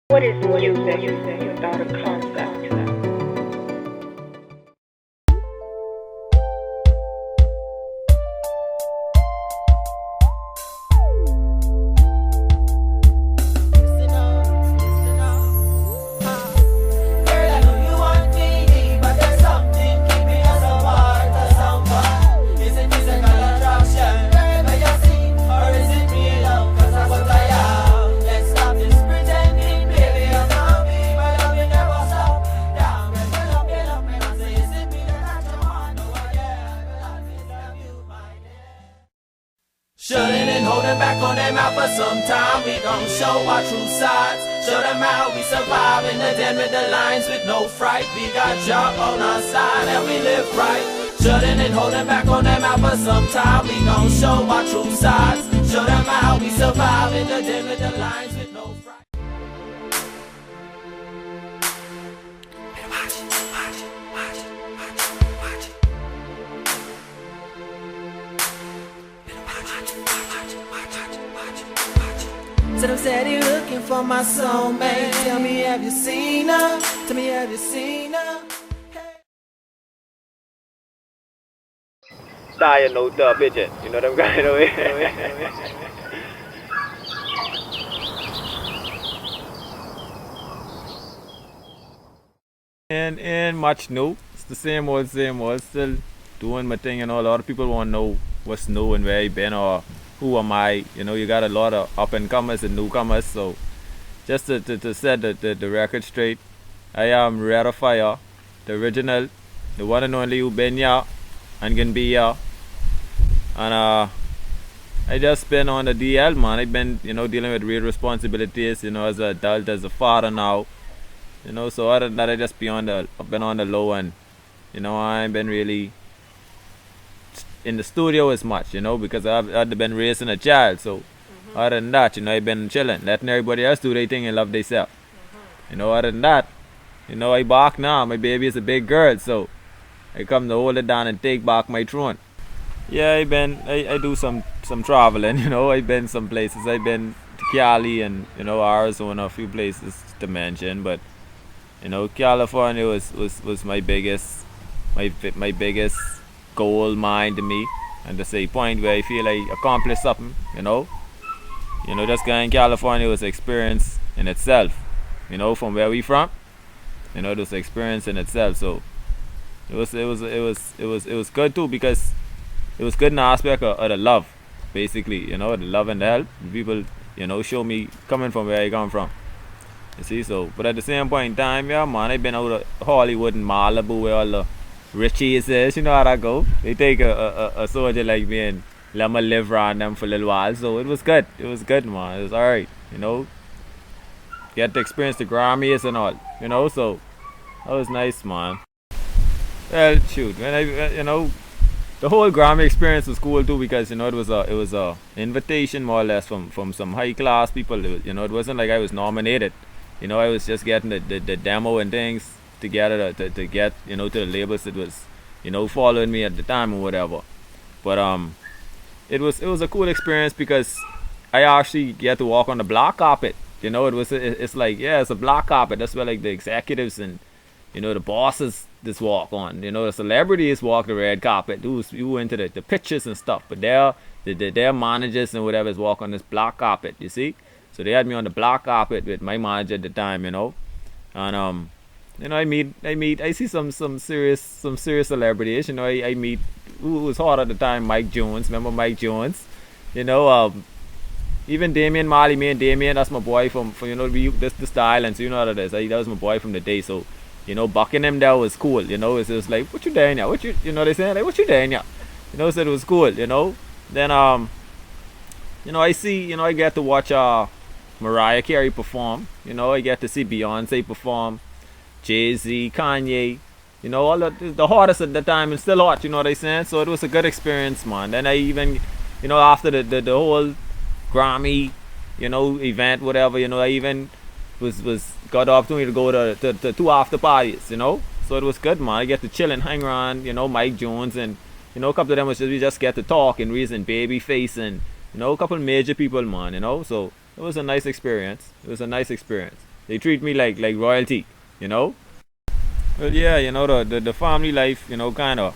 What is music without a concept? Shutting and holding back on them out for some time. We gon' show our true sides. Show them how we survive in the den with the lines with no fright. We got job on our side and we live right. Shutting and holding back on them out for some time. We gon' show our true sides. Show them how we survive in the den with the lines with no fright. So them said he looking for my soulmate. Tell me, have you seen her? Tell me, have you seen her? Die no dub pigeon. You know them guys away. And much new. It's the same old, still doing my thing, you know. A lot of people wanna know what's new and where I been or who am I. You know, you got a lot of up and comers and newcomers, so just to set the record straight, I am REDDAH, the original, the one and only who been here and can be here. And I just been on the DL, man. I've been, you know, dealing with real responsibilities, you know, as an adult, as a father now. You know, so other than that, I just been on the low end. You know, I ain't been really in the studio as much, you know, because I've been raising a child. So other than that, you know, I've been chilling, letting everybody else do their thing and love themselves. You know, other than that, you know, I back now. My baby is a big girl, so I come to hold it down and take back my throne. Yeah, I do some traveling, you know. I've been some places. I've been to Cali and, you know, Arizona, a few places to mention, but you know, California was my biggest goal mine to me, and to say point where I feel I accomplished something, you know. You know, just going to California was an experience in itself. You know, from where we from, you know, it was an experience in itself. So it was good too, because it was good in the aspect of the love, basically, you know, the love and the help. People, you know, show me coming from where I come from. You see, so, but at the same point in time, yeah, man, I've been out of Hollywood and Malibu where all the richies is, you know how that go. They take a soldier like me and let me live around them for a little while. So it was good. It was good, man. It was alright, you know. Get to experience the Grammys and all, you know, so that was nice, man. Well, shoot, when you know, the whole Grammy experience was cool too, because, you know, it was a invitation more or less from some high class people. You know, it wasn't like I was nominated. You know, I was just getting the demo and things together to get, you know, to the labels that was, you know, following me at the time or whatever. But it was a cool experience because I actually get to walk on the black carpet. You know, it's like, yeah, it's a black carpet. That's where like the executives and, you know, the bosses just walk on. You know, the celebrities walk the red carpet. Who into the pictures and stuff. But their managers and whatever walk on this black carpet. You see. So they had me on the black carpet with my manager at the time, you know, and you know, I see some serious celebrities, you know. I meet who was hot at the time, Mike Jones. Remember Mike Jones? You know, even Damian Marley, me and Damian, that's my boy from you know, this the island, so you know how that is. That was my boy from the day, so you know, bucking him there was cool, you know. It was like, what you doing here? You know, they saying like, what you doing here? You know, so it was cool, you know. Then you know, I get to watch Mariah Carey perform. You know, I get to see Beyonce perform, Jay-Z, Kanye, you know, all the hottest at the time and still hot, you know what I'm saying? So it was a good experience, man. Then I even, you know, after the whole Grammy, you know, event, whatever, you know, I even got the opportunity to go to 2 after parties, you know. So it was good, man. I get to chill and hang around, you know, Mike Jones, and, you know, a couple of them was just, we just get to talk and reason, Babyface, and, you know, a couple of major people, man, you know. So it was a nice experience. they treat me like royalty, you know. Well, yeah, you know, the family life, you know, kind of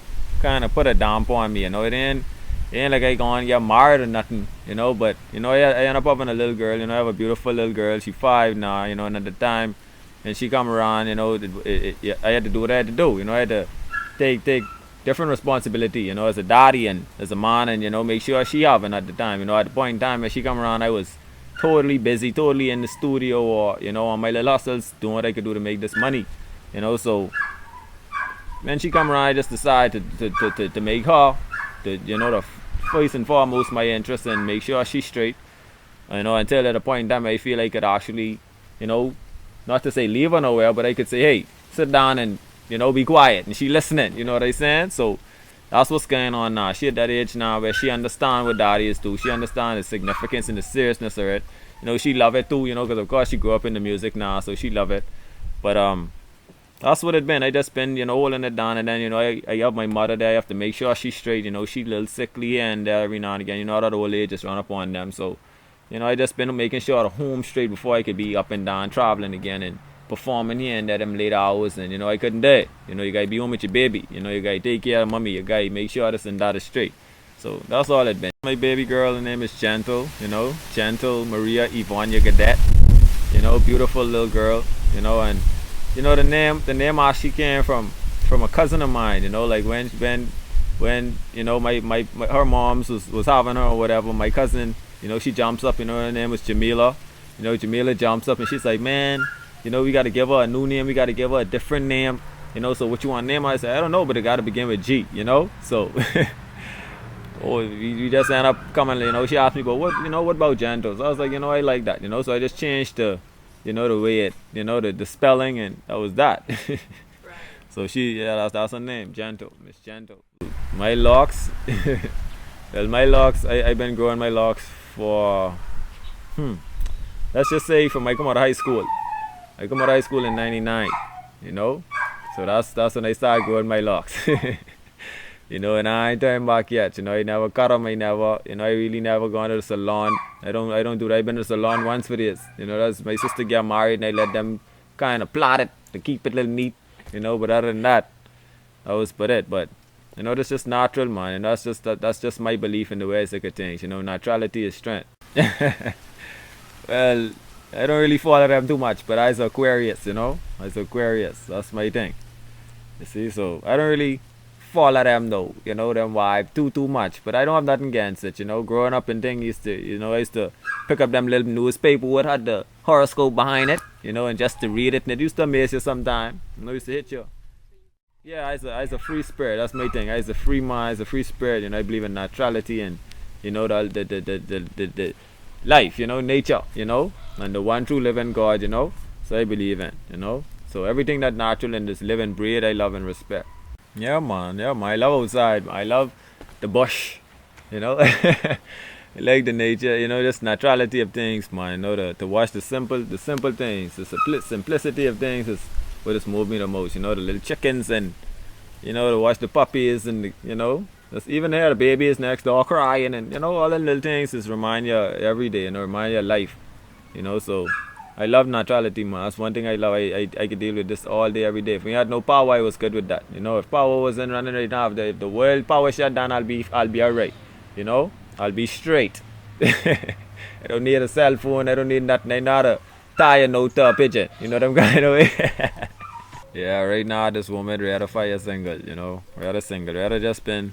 put a damp on me, you know. It ain't like I gone get married or nothing, you know. But you know, I end up having a little girl, you know. I have a beautiful little girl. She's 5 now, you know. And at the time, and she come around, you know, I had to do what I had to do, you know. I had to take different responsibility, you know, as a daddy and as a man, and you know, make sure she having at the time, you know. At the point in time when she come around, I was totally busy, totally in the studio, or you know, on my little hustles, doing what I could do to make this money, you know. So when she come around, I just decided to make her, you know, the first and foremost my interest, and make sure she's straight, you know, until at a point in time I feel I could actually, you know, not to say leave her nowhere, but I could say, hey, sit down and, you know, be quiet, and she listening, you know what I'm saying? So that's what's going on now. She at that age now where she understand what daddy is too. She understand the significance and the seriousness of it. You know, she love it too, you know, because of course she grew up in the music now, so she love it. But that's what it been. I just been, you know, holding it down, and then, you know, I have my mother there. I have to make sure she's straight, you know. She a little sickly and every now and again, you know, that old age just run up on them. So, you know, I just been making sure the home straight before I could be up and down traveling again and performing here and there them late hours, and you know, I couldn't do it. You know, you gotta be home with your baby. You know, you gotta take care of mommy. You gotta make sure this and that is straight. So that's all it been. My baby girl, her name is Gentle. You know, Gentle Maria Yvonne Gadet. You know, beautiful little girl. You know, and you know the name actually came from a cousin of mine. You know, like when you know my her mom's was having her or whatever. My cousin, you know, she jumps up. You know, her name was Jamila. You know, Jamila jumps up and she's like, man, you know, we got to give her a new name. We got to give her a different name. You know, so what you want to name her? I said, I don't know, but it got to begin with G, you know? So, we just end up coming, you know, she asked me, but what, you know, what about Gentle? So I was like, you know, I like that, you know? So I just changed the, you know, the way it, you know, the spelling, and that was that. Right. So that's her name, Gentle, Miss Gentle. My locks, well, my locks, I've been growing my locks for, let's just say from I come out of high school. I come out of high school in 99, you know, so that's when I started growing my locks. You know, and I ain't turning back yet. You know, I never cut them. I really never gone to the salon. I don't do that. I've been to the salon once for this. You know, that's my sister get married and I let them kind of plot it to keep it a little neat. You know, but other than that, that was but it. But you know, that's just natural, man, and that's just my belief in the way I look at things. You know, naturality is strength. Well, I don't really follow them too much, but I's Aquarius, you know? I's Aquarius, that's my thing. You see, so I don't really follow them though, you know, them vibe too much, but I don't have nothing against it, you know? Growing up and things, I used to pick up them little newspaper what had the horoscope behind it, you know, and just to read it, and it used to amaze you sometime, you know, it used to hit you. Yeah, I's a free spirit, that's my thing. I's a free mind, I's a free spirit, you know, I believe in naturality and, you know, the life, you know, nature, you know, and the one true living God, you know, so I believe in, you know, so everything that natural and this living breed, I love and respect. Yeah, man, I love outside, I love the bush, you know, I like the nature, you know, just naturality of things, man, you know, to watch the simple things, the simplicity of things is what has moved me the most, you know, the little chickens and, you know, to watch the puppies and, you know, just even there, the baby is next door crying, and you know, all the little things just remind you every day, you know, remind you of life, you know. So I love naturality, man. That's one thing I love. I could deal with this all day, every day. If we had no power, I was good with that. You know, if power wasn't running right now, if the world power shut down, I'll be alright. You know, I'll be straight. I don't need a cell phone. I don't need nothing. I'm not a tire, no pigeon. You know what I'm going away. Yeah, right now at this moment, rather fire single. You know, rather single. Rather just been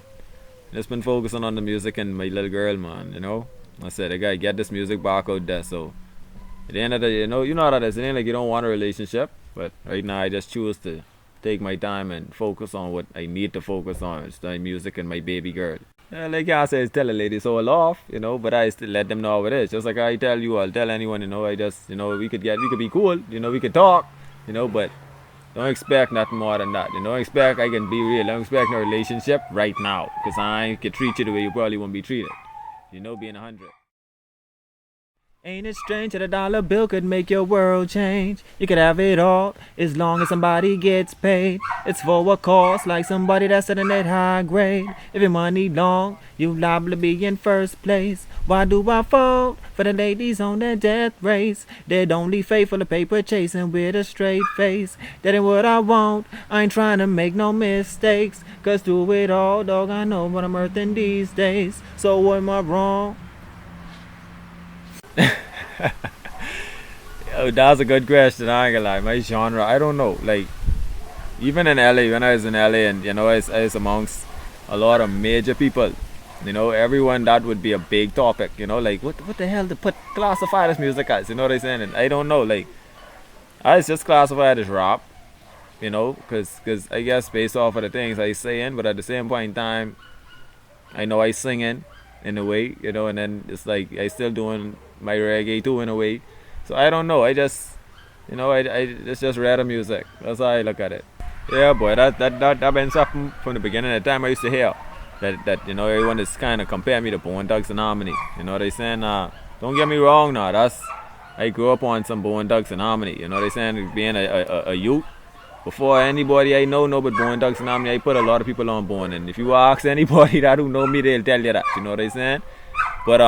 focusing on the music and my little girl, man, you know. I said, I gotta get this music back out there, so at the end of the day, you know how that is. It ain't like you don't want a relationship, but right now I just choose to take my time and focus on what I need to focus on. It's my music and my baby girl. Yeah, like I say, tell a lady so off, you know, but I still let them know how it is. Just like I tell you, I'll tell anyone, you know, I just, you know, we could be cool, you know, we could talk, you know, but don't expect nothing more than that. You don't expect I can be real. Don't expect no relationship right now. Because I can treat you the way you probably won't be treated. You know, being 100. Ain't it strange that a dollar bill could make your world change? You could have it all as long as somebody gets paid. It's for a cause like somebody that's sitting at high grade. If your money long, you liable to be in first place. Why do I vote for the ladies on their death race? They're only faithful to paper chasing with a straight face. That ain't what I want. I ain't trying to make no mistakes. Cause through it all, dog, I know what I'm earthing these days. So am I wrong? Yo, that's a good question. I ain't gonna lie. My genre, I don't know. Like, even in LA, when I was in LA, and I was amongst a lot of major people, everyone, that would be a big topic. Like what the hell to classify this music as? You know what I'm saying? And I don't know. Like, I was just classified as rap. Because I guess based off of the things I saying, but at the same point in time, I know I singing in a way, and then it's like I still doing my reggae too in a way. So I don't know. I just, it's just REDDAH music. That's how I look at it. Yeah, boy, that been something from the beginning of the time I used to hear. That everyone is kind of comparing me to Bone Thugs and Harmony. You know what they saying? Don't get me wrong now. I grew up on some Bone Thugs and Harmony. You know what they saying? Being a youth. Before anybody I know but Bone Thugs and Harmony, I put a lot of people on Bone. And if you ask anybody that who know me, they'll tell you that. You know what I'm saying? But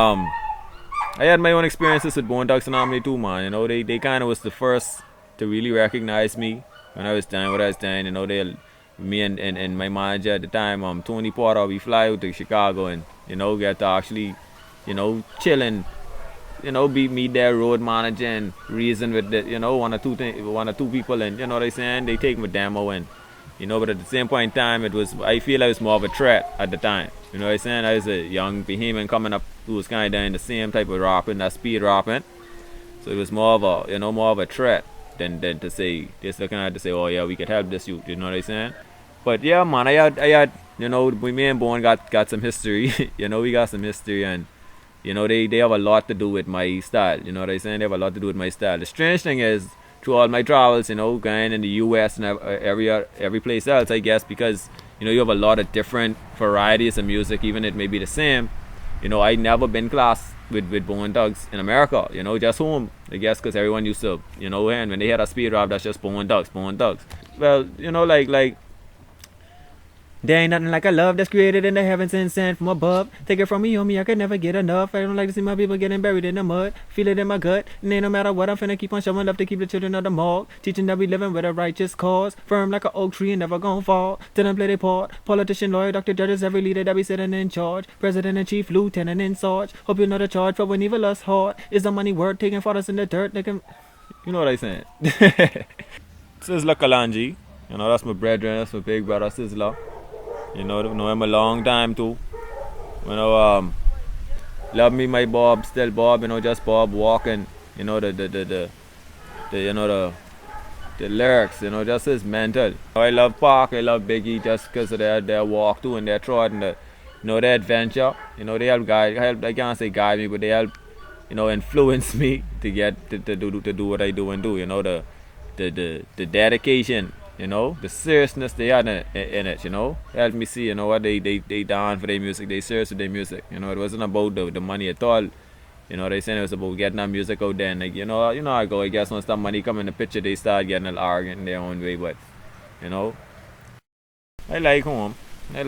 I had my own experiences with Bone Thugs and Harmony too, man. They kind of was the first to really recognize me when I was doing what I was doing. Me and my manager at the time, Tony Porter, we fly out to Chicago and, get to actually, chilling, meet their road manager and reason with the, one or two people, and you know what I'm saying, they take my demo and, but at the same point in time, I feel I was more of a threat at the time. You know what I'm saying? I was a young Bahamian coming up who was kind of doing the same type of rapping, that speed rapping. So it was more of a threat than to say, just looking at it to say, oh yeah, we could help this youth. You know what I'm saying? But yeah, man, I had, me and Bone got some history. We got some history, and they have a lot to do with my style. You know what I'm saying? They have a lot to do with my style. The strange thing is, through all my travels, going in the US and every place else, I guess, because you have a lot of different varieties of music, even it may be the same. I never been classed with Bone Thugs in America. Just home, I guess, because everyone used to, and when they had a speed rap, that's just Bone Thugs. Well, like. There ain't nothing like a love that's created in the heavens and sent from above. Take it from me, homie, I could never get enough. I don't like to see my people getting buried in the mud. Feel it in my gut, and ain't no matter what, I'm finna keep on showing love to keep the children of the morgue. Teaching that we living with a righteous cause. Firm like an oak tree and never gon' fall. Till them play their part. Politician, lawyer, doctor, judges, every leader that be sitting in charge. President and chief, lieutenant and sarge. Hope you know the charge for when evil us hard. Is the money worth taking for us in the dirt? They can... You know what I'm saying? Sizzla Kalonji. That's my brethren, that's my big brother, Sizzla. Know him a long time too. Love me, my Bob, still Bob. Just Bob walking. The lyrics. Just his mental. I love Park. I love Biggie just because of their walk too and their trot and their adventure. They help guide. I can't say guide me, but they help. Influence me to get to do what I do and do. The dedication. The seriousness they had in it, helped me see, what they down for their music, they serious with their music. It wasn't about the money at all. They said it was about getting that music out there, and like, I go, I guess once that money come in the picture, they start getting a little arrogant in their own way, but, I like home. I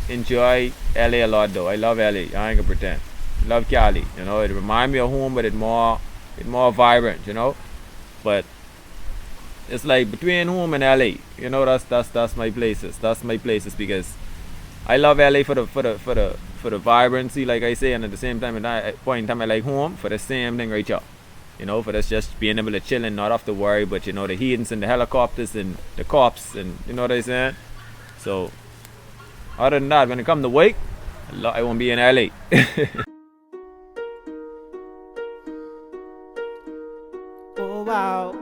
enjoy LA a lot though. I love LA, I ain't gonna pretend. I love Cali, it reminds me of home, but it's more vibrant, but it's like between home and LA, that's my places. That's my places because I love LA for the vibrancy, like I say, and at the same time, at that point in time, I like home for the same thing right here. For this just being able to chill and not have to worry, but the heatings and the helicopters and the cops and you know what I'm saying. So other than that, when it comes to wake, I won't be in LA. Oh wow.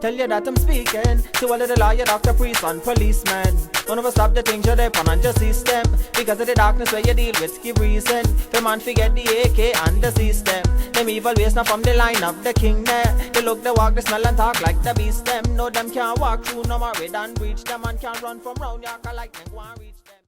Tell you that I'm speaking to a little lawyer, doctor, priest, and policeman. Don't ever stop the things you're there on your system. Because of the darkness where you deal with, give reason. The man forget the AK and the system. Them evil ways not from the line of the king there. They look, they walk, they smell and talk like the beast them. No, them can't walk through no more, we done reach them. And can't run from round York like them, go and reach them.